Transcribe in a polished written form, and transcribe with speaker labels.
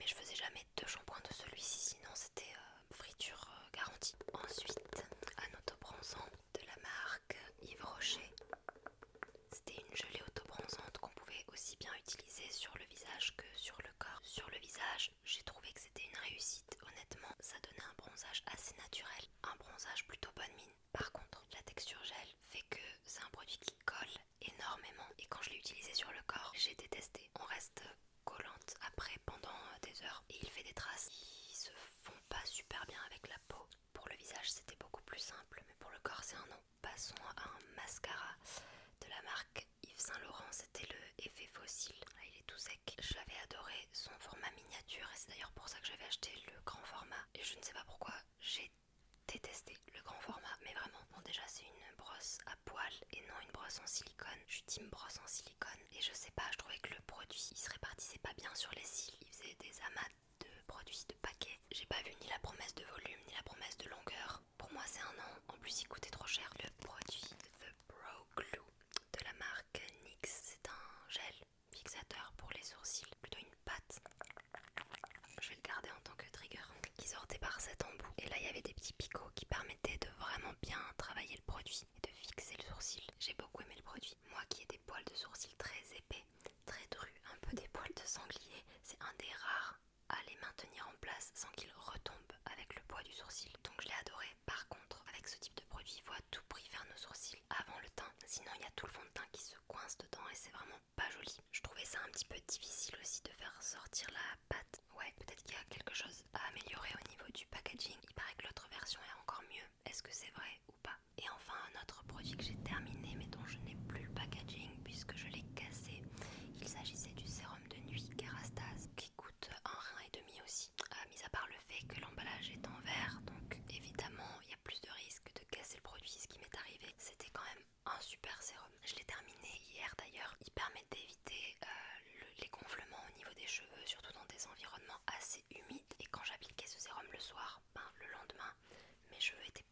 Speaker 1: je faisais jamais 2 shampoings de celui-ci, sinon c'était friture garantie. Ensuite, un autobronzant de la marque Yves Rocher. C'était une gelée autobronzante qu'on pouvait aussi bien utiliser sur le visage que sur le corps. Sur le visage, j'ai trouvé que c'était une réussite. Honnêtement, ça donnait un bronzage assez naturel, un bronzage plutôt bonne mine. Par contre, la texture gel fait que c'est un produit qui colle énormément et quand je l'ai utilisé sur le corps, j'ai détesté. On reste collante après pendant des heures et il fait des traces qui se font pas super bien avec la peau. Pour le visage, c'était beaucoup plus simple, mais pour le corps, c'est un non. Passons à un mascara de la marque Yves Saint Laurent, c'était le effet fossile. Là, il est tout sec. J'avais adoré son format miniature et c'est d'ailleurs pour ça que j'avais acheté le grand format. Et je ne sais pas pourquoi, j'ai détesté le grand format, mais vraiment. Bon, déjà, c'est une brosse à poils et non une brosse en silicone. Je suis team brosse en silicone et je sais pas, je trouvais que le produit il se répartissait pas bien sur les cils. Il faisait des amas de produits, de paquets. J'ai pas vu ni la promesse de volume ni la promesse de longueur. Pour moi, c'est un non. En plus, il coûtait trop cher. Le produit The Brow Glue de la marque NYX, c'est un gel fixateur pour les sourcils, plutôt une pâte. Je vais le garder en tant que trigger, qui sortait par cet embout. Et là, il y avait des petits picots qui permettaient de vraiment bien travailler le produit et de fixer le sourcil. J'ai beaucoup aimé le produit. Moi qui ai des poils de sourcils très épais, très drus, un peu des poils de sanglier, c'est un des rares à les maintenir en place sans qu'ils retombent avec le poids du sourcil. Donc je l'ai adoré. Par contre, avec ce type de produit, il faut à tout prix faire nos sourcils avant le teint. Sinon, il y a tout le fond de teint qui se coince dedans et c'est vraiment pas joli. Je trouvais ça un petit peu difficile aussi de faire sortir la pâte. Ouais, peut-être qu'il y a quelque chose à améliorer au niveau du packaging. Il paraît que l'autre version est encore mieux. Est-ce que c'est vrai ou pas? Et enfin, un autre produit que j'ai terminé mais dont je n'ai plus le packaging puisque je l'ai cassé. Il s'agissait du sérum de nuit Kérastase qui coûte 1,5 € aussi. Mis à part le fait que l'emballage est en verre, donc évidemment il y a plus de risques de casser le produit, ce qui m'est arrivé. C'était quand même un super sérum. Je l'ai terminé hier d'ailleurs. Il permet d'éviter les gonflements au niveau des cheveux, surtout dans des environnements assez humides. Et quand j'appliquais ce sérum le soir, le lendemain, mes cheveux étaient